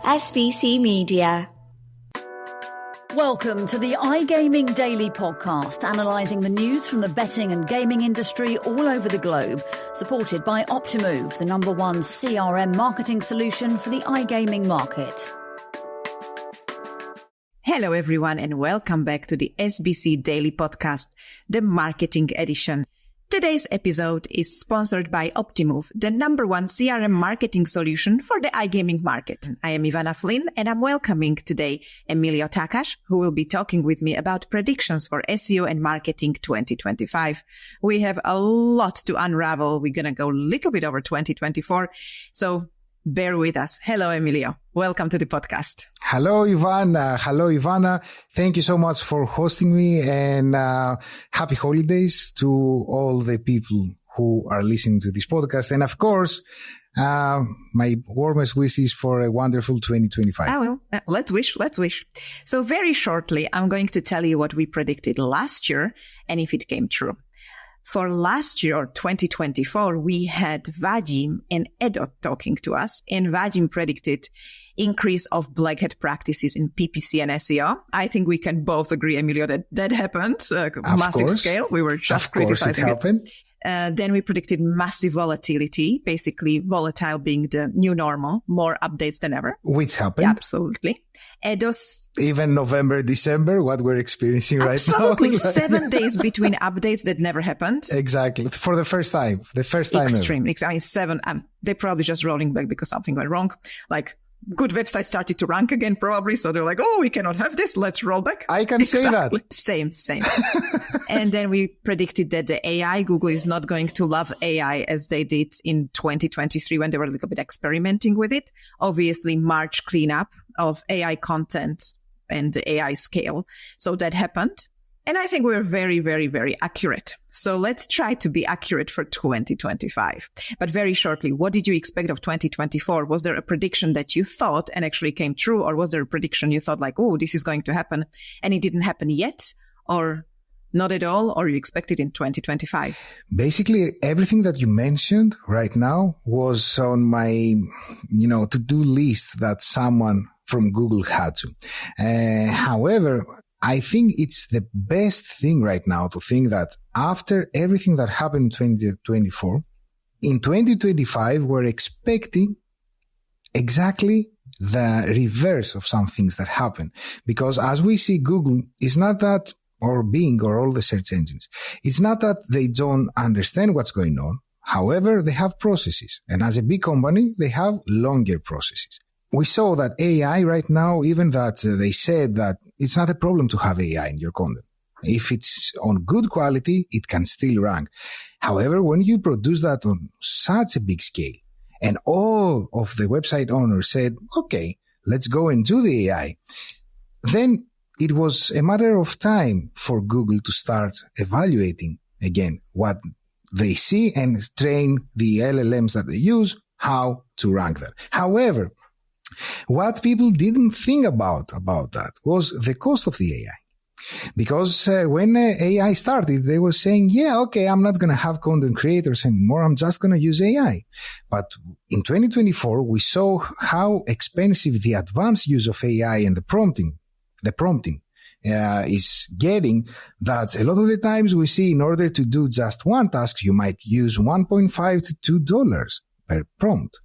SVC Media. Welcome to the iGaming Daily Podcast, analysing the news from the betting and gaming industry all over the globe, supported by Optimove, the #1 CRM marketing solution for the iGaming market. Hello everyone and welcome back to the SBC Daily Podcast, the marketing edition. Today's episode is sponsored by Optimove, the #1 CRM marketing solution for the iGaming market. I am Ivana Flynn and I'm welcoming today Emilio Takas, who will be talking with me about predictions for SEO and marketing 2025. We have a lot to unravel. We're going to go a little bit over 2024. So bear with us. Hello, Emilio. Welcome to the podcast. Hello, Ivana. Hello, Ivana. Thank you so much for hosting me and happy holidays to all the people who are listening to this podcast. And of course, my warmest wishes for a wonderful 2025. Well, let's wish. So very shortly, I'm going to tell you what we predicted last year and if it came true. For last year, 2024, we had Vadim and Edo talking to us, and Vadim predicted increase of black hat practices in PPC and SEO. I think we can both agree, Emilio, that happened. Massive scale. We were just criticizing it. Then we predicted massive volatility, basically volatile being the new normal, more updates than ever. Which happened. Yeah, absolutely. Edo's even November, December, what we're experiencing right now. Absolutely. 7 days between updates that never happened. Exactly. For the first time. Extreme. I mean, 7. They're probably just rolling back because something went wrong. Like, good websites started to rank again, probably. So they're like, oh, we cannot have this. Let's roll back. I can say that. Same. And then we predicted that the AI, Google is not going to love AI as they did in 2023 when they were a little bit experimenting with it. Obviously, March cleanup of AI content and the AI scale. So that happened. And I think we're very, very, very accurate. So let's try to be accurate for 2025. But very shortly, what did you expect of 2024? Was there a prediction that you thought and actually came true? Or was there a prediction you thought like, oh, this is going to happen and it didn't happen yet? Or not at all? Or you expect it in 2025? Basically, everything that you mentioned right now was on my, to-do list that someone from Google had to. However, I think it's the best thing right now to think that after everything that happened in 2024, in 2025, we're expecting exactly the reverse of some things that happen. Because as we see, Google is not that, or Bing or all the search engines, it's not that they don't understand what's going on. However, they have processes. And as a big company, they have longer processes. We saw that AI right now, even that they said that it's not a problem to have AI in your content. If it's on good quality, it can still rank. However, when you produce that on such a big scale and all of the website owners said, okay, let's go and do the AI, then it was a matter of time for Google to start evaluating again what they see and train the LLMs that they use, how to rank that. However, what people didn't think about that was the cost of the AI. Because when AI started, they were saying, yeah, okay, I'm not going to have content creators anymore. I'm just going to use AI. But in 2024, we saw how expensive the advanced use of AI and the prompting is getting, that a lot of the times we see in order to do just one task, you might use $1.5 to $2 per prompt.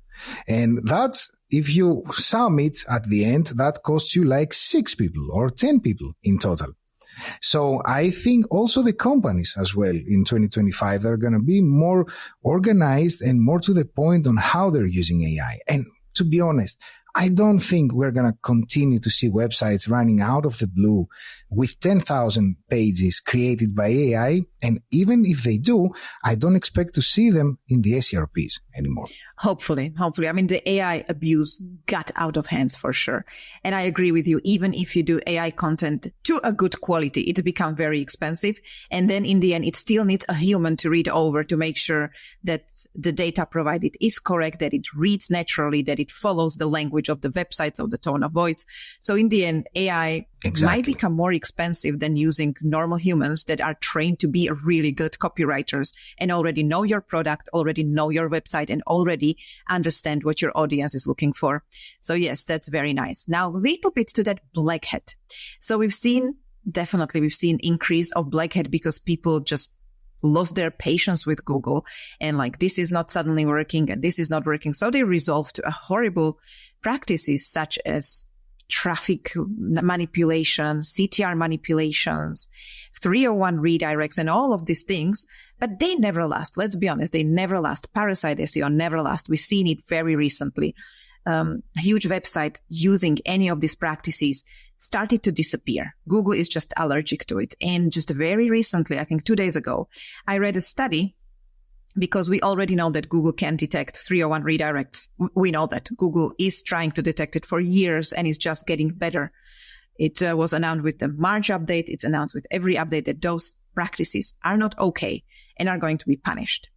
And that, if you sum it at the end, that costs you like 6 people or 10 people in total. So I think also the companies as well in 2025, they're going to be more organized and more to the point on how they're using AI. And to be honest, I don't think we're going to continue to see websites running out of the blue with 10,000 pages created by AI. And even if they do, I don't expect to see them in the SERPs anymore. Hopefully. I mean, the AI abuse got out of hands for sure. And I agree with you. Even if you do AI content to a good quality, it becomes very expensive. And then in the end, it still needs a human to read over to make sure that the data provided is correct, that it reads naturally, that it follows the language of the websites, of the tone of voice. So in the end, AI might become more expensive than using normal humans that are trained to be really good copywriters and already know your product, already know your website, and already understand what your audience is looking for. So yes, that's very nice. Now, a little bit to that black hat. So we've seen increase of black hat because people just lost their patience with Google and like, this is not suddenly working and this is not working. So they resolved to horrible practices such as traffic manipulation, CTR manipulations, 301 redirects, and all of these things. But they never last. Let's be honest. They never last. Parasite SEO never last. We've seen it very recently. Huge website using any of these practices started to disappear. Google is just allergic to it. And just very recently, I think 2 days ago, I read a study because we already know that Google can detect 301 redirects. We know that Google is trying to detect it for years and is just getting better. It was announced with the March update. It's announced with every update that those practices are not okay and are going to be punished.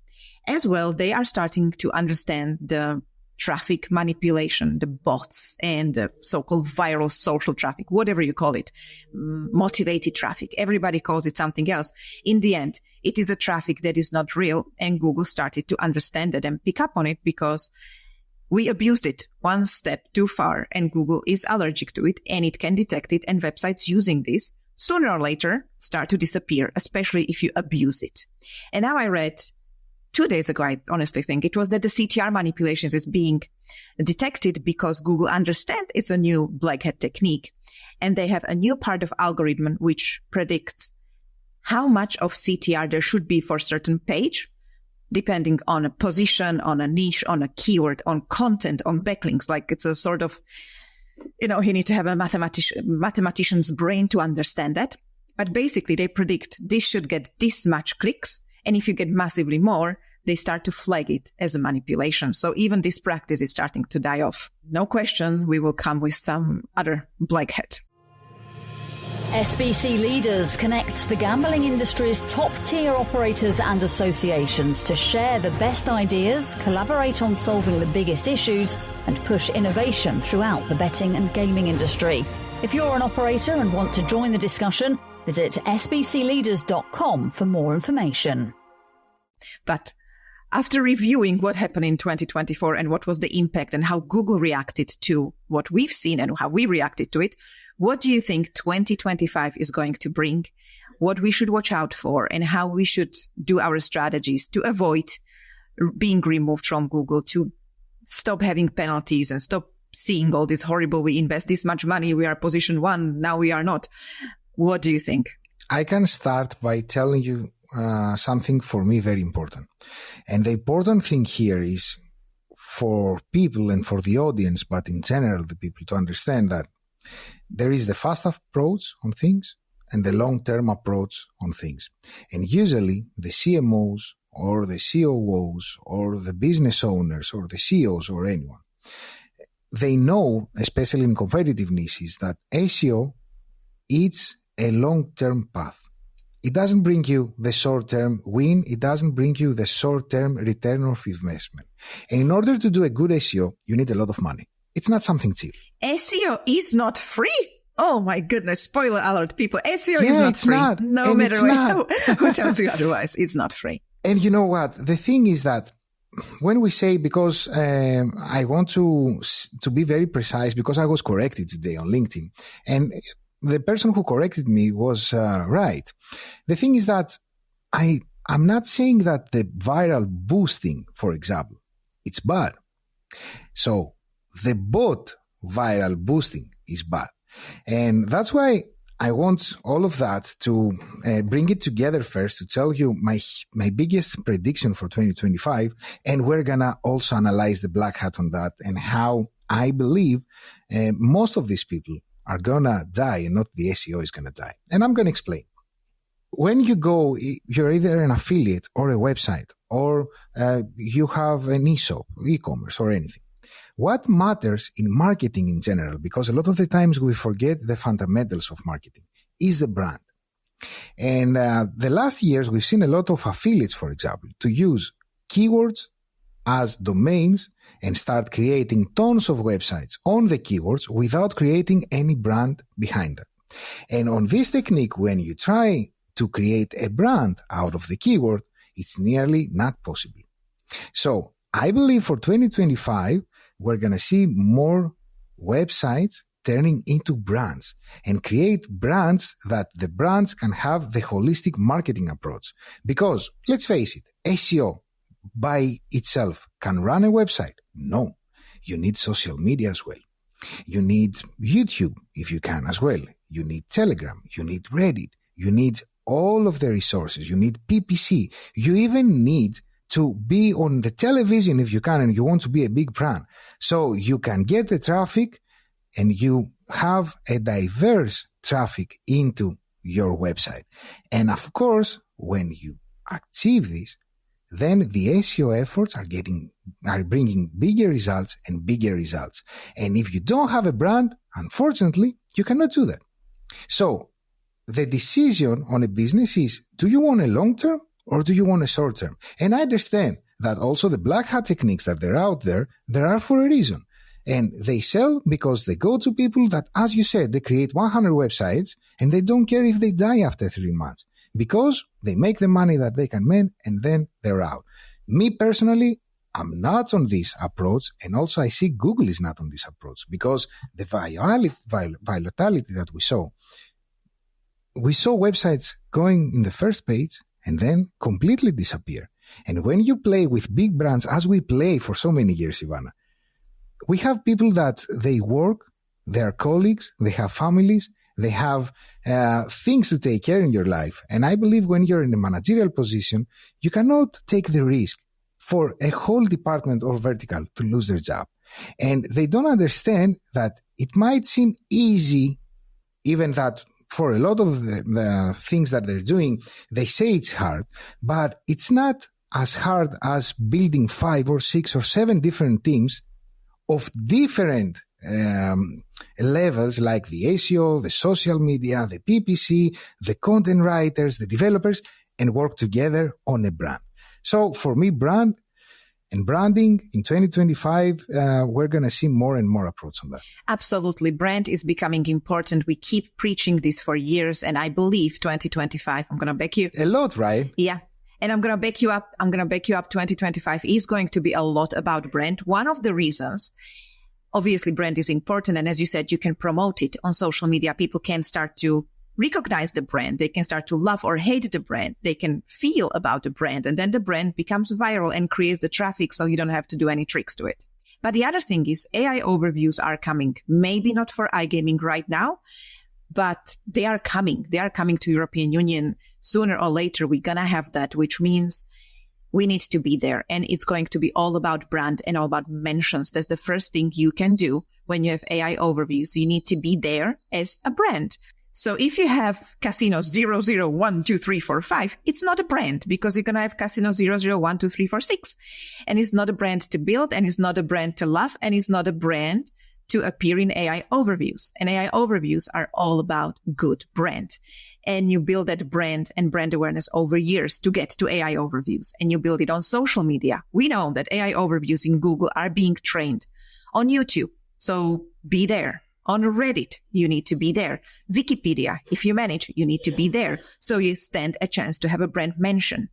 As well, they are starting to understand the traffic manipulation, the bots and the so-called viral social traffic, whatever you call it, motivated traffic. Everybody calls it something else. In the end, it is a traffic that is not real, and Google started to understand it and pick up on it because we abused it one step too far, and Google is allergic to it and it can detect it, and websites using this sooner or later start to disappear, especially if you abuse it. And now I read 2 days ago, I honestly think it was that the CTR manipulations is being detected because Google understands it's a new black hat technique. And they have a new part of algorithm which predicts how much of CTR there should be for a certain page, depending on a position, on a niche, on a keyword, on content, on backlinks. Like it's a sort of, you need to have a mathematician's brain to understand that. But basically they predict this should get this much clicks. And if you get massively more, they start to flag it as a manipulation. So even this practice is starting to die off. No question, we will come with some other black hat. SBC Leaders connects the gambling industry's top-tier operators and associations to share the best ideas, collaborate on solving the biggest issues, and push innovation throughout the betting and gaming industry. If you're an operator and want to join the discussion, visit sbcleaders.com for more information. But after reviewing what happened in 2024 and what was the impact and how Google reacted to what we've seen and how we reacted to it, what do you think 2025 is going to bring? What we should watch out for and how we should do our strategies to avoid being removed from Google, to stop having penalties and stop seeing all this horrible, we invest this much money, we are position one, now we are not. What do you think? I can start by telling you something for me very important. And the important thing here is for people and for the audience, but in general, the people to understand that there is the fast approach on things and the long-term approach on things. And usually the CMOs or the COOs or the business owners or the CEOs or anyone, they know, especially in competitive niches, that SEO is a long-term path. It doesn't bring you the short-term win. It doesn't bring you the short-term return of investment. And in order to do a good SEO, you need a lot of money. It's not something cheap. SEO is not free. Oh my goodness. Spoiler alert, people. SEO is not free. Not. No and matter who tells you otherwise, it's not free. And you know what? The thing is that when we say, because I want to be very precise, because I was corrected today on LinkedIn, and the person who corrected me was right. The thing is that I'm not saying that the viral boosting, for example, it's bad. So the bot viral boosting is bad. And that's why I want all of that to bring it together first to tell you my biggest prediction for 2025. And we're going to also analyze the black hat on that and how I believe most of these people are going to die and not the SEO is going to die. And I'm going to explain. When you go, you're either an affiliate or a website, or you have an e-shop, e-commerce or anything. What matters in marketing in general, because a lot of the times we forget the fundamentals of marketing, is the brand. And the last years, we've seen a lot of affiliates, for example, to use keywords as domains and start creating tons of websites on the keywords without creating any brand behind that. And on this technique, when you try to create a brand out of the keyword, it's nearly not possible. So I believe for 2025, we're going to see more websites turning into brands and create brands that the brands can have the holistic marketing approach. Because let's face it, SEO by itself can run a website. No, you need social media as well. You need YouTube if you can as well. You need Telegram. You need Reddit. You need all of the resources. You need PPC. You even need to be on the television if you can and you want to be a big brand. So you can get the traffic and you have a diverse traffic into your website. And of course, when you achieve this, then the SEO efforts are bringing bigger results and bigger results. And if you don't have a brand, unfortunately, you cannot do that. So the decision on a business is, do you want a long-term or do you want a short-term? And I understand that also the black hat techniques that they're out there, there are for a reason. And they sell because they go to people that, as you said, they create 100 websites and they don't care if they die after 3 months because they make the money that they can make and then they're out. Me personally, I'm not on this approach. And also I see Google is not on this approach because the volatility that we saw websites going in the first page and then completely disappear. And when you play with big brands, as we play for so many years, Ivana, we have people that they work, they are colleagues, they have families, they have things to take care in your life. And I believe when you're in a managerial position, you cannot take the risk for a whole department or vertical to lose their job. And they don't understand that it might seem easy, even that for a lot of the things that they're doing, they say it's hard, but it's not as hard as building 5 or 6 or 7 different teams of different levels like the SEO, the social media, the PPC, the content writers, the developers, and work together on a brand. So for me, brand and branding in 2025, we're going to see more and more approach on that. Absolutely. Brand is becoming important. We keep preaching this for years. And I believe 2025, I'm going to back you. A lot, right? Yeah. And I'm going to back you up. 2025 is going to be a lot about brand. One of the reasons, obviously, brand is important. And as you said, you can promote it on social media. People can start to recognize the brand. They can start to love or hate the brand. They can feel about the brand. And then the brand becomes viral and creates the traffic. So you don't have to do any tricks to it. But the other thing is AI overviews are coming. Maybe not for iGaming right now, but they are coming. They are coming to European Union sooner or later. We're going to have that, which means we need to be there. And it's going to be all about brand and all about mentions. That's the first thing you can do when you have AI overviews. You need to be there as a brand. So if you have casino 0012345, it's not a brand because you're going to have casino 0012346. And it's not a brand to build, and it's not a brand to love, and it's not a brand to appear in AI overviews. And AI overviews are all about good brand. And you build that brand and brand awareness over years to get to AI overviews. And you build it on social media. We know that AI overviews in Google are being trained on YouTube. So be there. On Reddit, you need to be there. Wikipedia, if you manage, you need to be there. So you stand a chance to have a brand mention.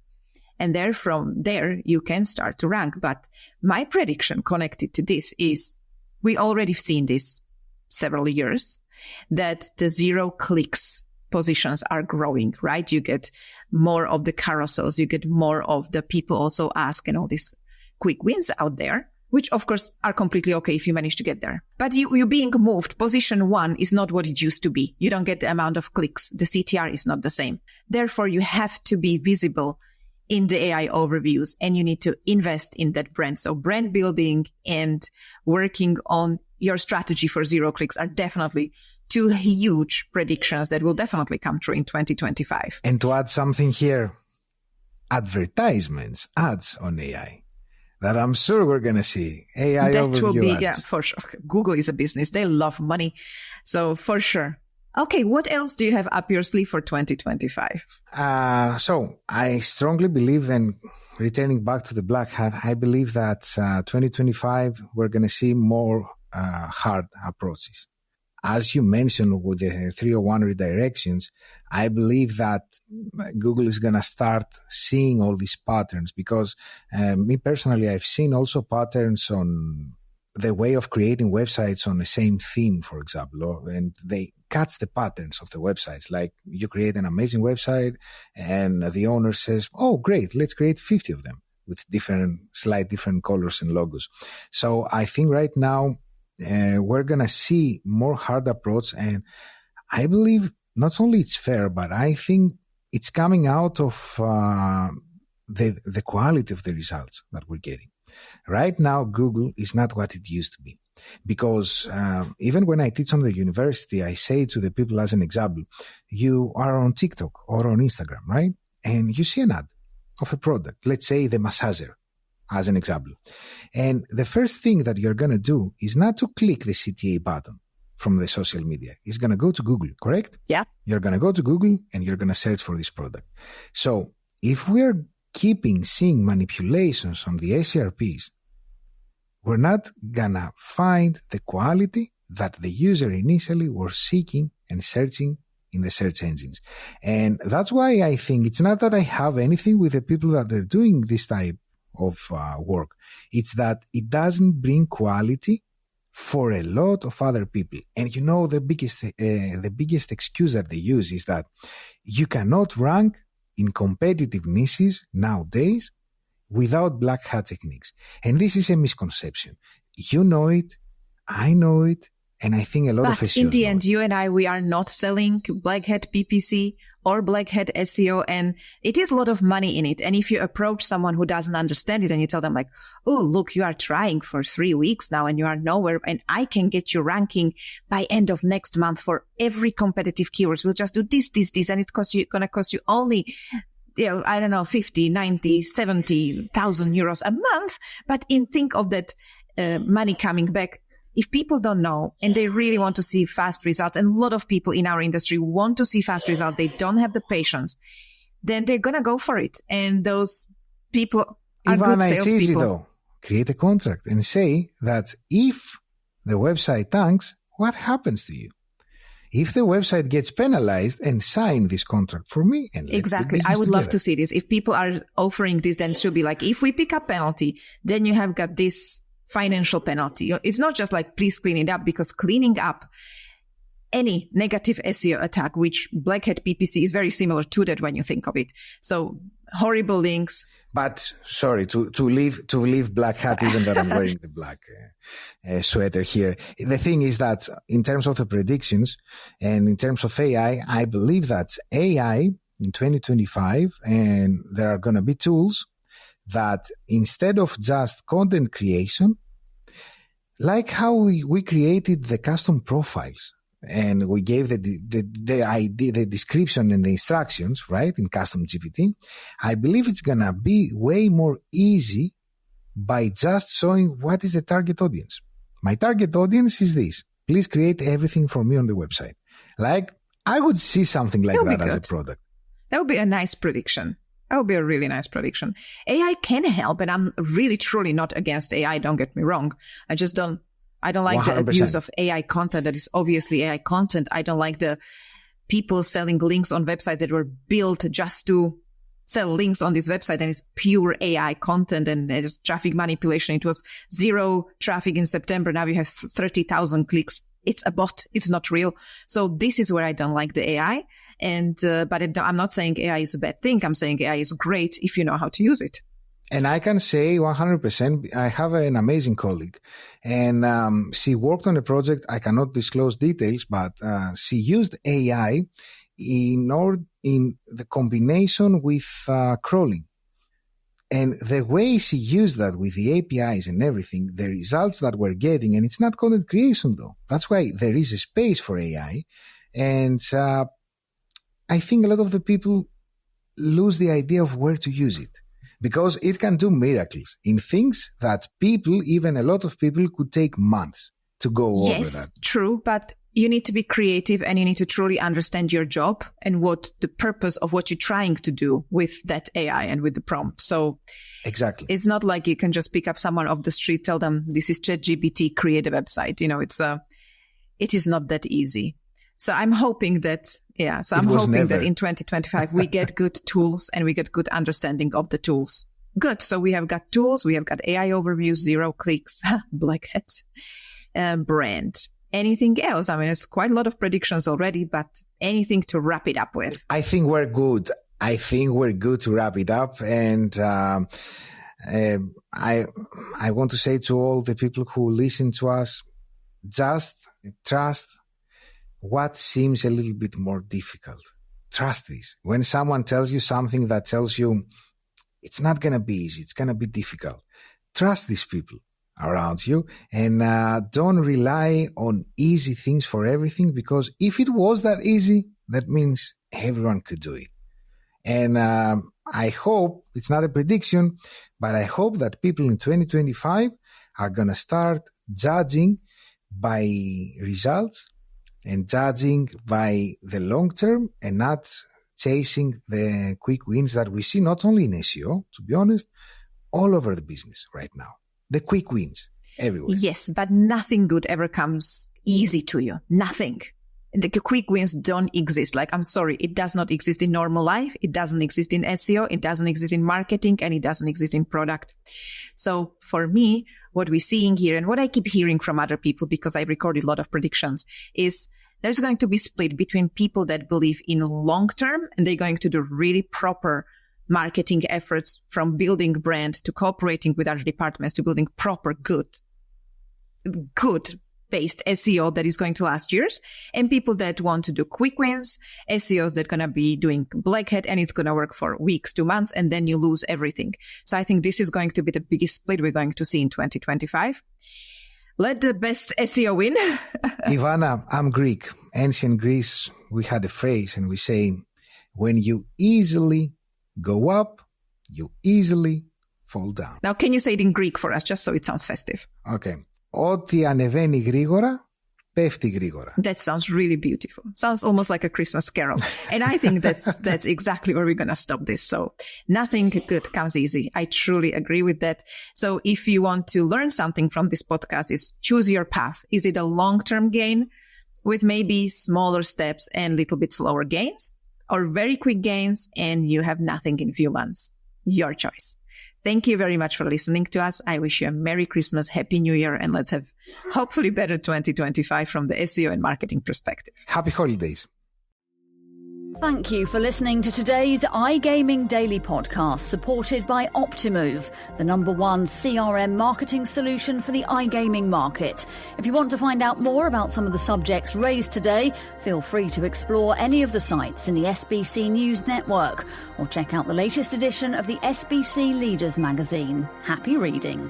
And there, from there, you can start to rank. But my prediction connected to this is we already seen this several years, that the 0 clicks positions are growing, right? You get more of the carousels. You get more of the people also ask and all these quick wins out there, which of course are completely okay if you manage to get there. But you being moved, position 1 is not what it used to be. You don't get the amount of clicks. The CTR is not the same. Therefore, you have to be visible in the AI overviews and you need to invest in that brand. So brand building and working on your strategy for 0 clicks are definitely 2 huge predictions that will definitely come true in 2025. And to add something here, advertisements, ads on AI. That I'm sure we're going to see AI that overview will be, ads. Yeah, for sure. Google is a business. They love money. So for sure. Okay, what else do you have up your sleeve for 2025? So I strongly believe, and returning back to the black hat, I believe that 2025, we're going to see more hard approaches. as you mentioned with the 301 redirections, I believe that Google is going to start seeing all these patterns because me personally, I've seen also patterns on the way of creating websites on the same theme, for example, and they catch the patterns of the websites. Like you create an amazing website and the owner says, oh, great, let's create 50 of them with slight different colors and logos. So I think right now we're going to see more hard approach. And I believe not only it's fair, but I think it's coming out of the quality of the results that we're getting. Right now, Google is not what it used to be. Because even when I teach on the university, I say to the people as an example, you are on TikTok or on Instagram, right? And you see an ad of a product, let's say the massager, as an example. And the first thing that you're going to do is not to click the CTA button from the social media. It's going to go to Google, correct? Yeah. You're going to go to Google and you're going to search for this product. So if we're keeping seeing manipulations on the SERPs, we're not going to find the quality that the user initially was seeking and searching in the search engines. And that's why I think it's not that I have anything with the people that are doing this type of work. It's that it doesn't bring quality for a lot of other people. And you know, the biggest excuse that they use is that you cannot rank in competitive niches nowadays without black hat techniques. And this is a misconception. You know it, I know it, and I think a lot of SEOs in the end, know it. you and I, we are not selling black hat PPC or black hat SEO, and it is a lot of money in it. And if you approach someone who doesn't understand it and you tell them like, oh, look, you are trying for 3 weeks now and you are nowhere, and I can get you ranking by end of next month for every competitive keywords. We'll just do this, and it's going to cost you only, I don't know, 50, 90, 70,000 euros a month. But think of that money coming back. If people don't know and they really want to see fast results, and a lot of people in our industry want to see fast results, they don't have the patience, then they're going to go for it. And those people are Ivana, good salespeople. it's easy though. Create a contract and say that if the website tanks, what happens to you? If the website gets penalized, and sign this contract for me. And exactly. I would love to see this. If people are offering this, then it should be like, if we pick up penalty, then you have got this financial penalty. It's not just like, please clean it up, because cleaning up any negative SEO attack, which black hat PPC is very similar to that when you think of it. So horrible links. But sorry, to leave black hat, even that I'm wearing the black sweater here. The thing is that in terms of the predictions and in terms of AI, I believe that AI in 2025, and there are going to be tools that instead of just content creation, like how we created the custom profiles and we gave the idea, the description and the instructions, right, in custom GPT, I believe it's going to be way more easy by just showing what is the target audience. My target audience is this. Please create everything for me on the website. Like, I would see something like that as a product. That would be a nice prediction. That would be a really nice prediction. AI can help, and I'm really truly not against AI. Don't get me wrong. I don't like 100%. The abuse of AI content. That is obviously AI content. I don't like the people selling links on websites that were built just to sell links on this website, and it's pure AI content and there's traffic manipulation. It was 0 traffic in September. Now you have 30,000 clicks. It's a bot. It's not real. So this is where I don't like the AI. And but I'm not saying AI is a bad thing. I'm saying AI is great if you know how to use it. And I can say 100%, I have an amazing colleague, and she worked on a project. I cannot disclose details, but she used AI in the combination with crawling. And the way she used that with the APIs and everything, the results that we're getting, and it's not content creation though. That's why there is a space for AI. And I think a lot of the people lose the idea of where to use it, because it can do miracles in things that people, even a lot of people, could take months to go over that. Yes, true. But you need to be creative, and you need to truly understand your job and what the purpose of what you're trying to do with that AI and with the prompt. So exactly, it's not like you can just pick up someone off the street, tell them this is ChatGPT, create a website. You know, it is not that easy. So I'm hoping that, that in 2025 we get good tools and we get good understanding of the tools. Good. So we have got tools, we have got AI overviews, 0 clicks, black hat, brand. Anything else? I mean, it's quite a lot of predictions already, but anything to wrap it up with? I think we're good. To wrap it up. And I want to say to all the people who listen to us, just trust what seems a little bit more difficult. Trust this. When someone tells you something that tells you it's not going to be easy, it's going to be difficult, trust these people around you and don't rely on easy things for everything, because if it was that easy, that means everyone could do it. And I hope, it's not a prediction, but I hope that people in 2025 are going to start judging by results and judging by the long term and not chasing the quick wins that we see not only in SEO, to be honest, all over the business right now. The quick wins everywhere. Yes, but nothing good ever comes easy to you. Nothing. The quick wins don't exist. Like, I'm sorry, it does not exist in normal life. It doesn't exist in SEO. It doesn't exist in marketing, and it doesn't exist in product. So for me, what we're seeing here and what I keep hearing from other people, because I recorded a lot of predictions, is there's going to be split between people that believe in long term and they're going to do really proper marketing efforts, from building brand to cooperating with other departments to building proper good based SEO that is going to last years, and people that want to do quick wins, SEOs that are going to be doing black hat and it's going to work for weeks, 2 months, and then you lose everything. So I think this is going to be the biggest split we're going to see in 2025. Let the best SEO win. Ivana, I'm Greek. Ancient Greece, we had a phrase and we say, when you easily go up, you easily fall down. Now, can you say it in Greek for us, just so it sounds festive? Okay. Ό,τι ανεβαίνει γρήγορα, πέφτει γρήγορα. That sounds really beautiful. Sounds almost like a Christmas carol. And I think that's exactly where we're going to stop this. So nothing good comes easy. I truly agree with that. So if you want to learn something from this podcast, is choose your path. Is it a long-term gain with maybe smaller steps and little bit slower gains, or very quick gains and you have nothing in few months? Your choice. Thank you very much for listening to us. I wish you a Merry Christmas, Happy New Year, and let's have hopefully better 2025 from the SEO and marketing perspective. Happy holidays. Thank you for listening to today's iGaming Daily Podcast, supported by Optimove, the #1 CRM marketing solution for the iGaming market. If you want to find out more about some of the subjects raised today, feel free to explore any of the sites in the SBC News Network or check out the latest edition of the SBC Leaders magazine. Happy reading.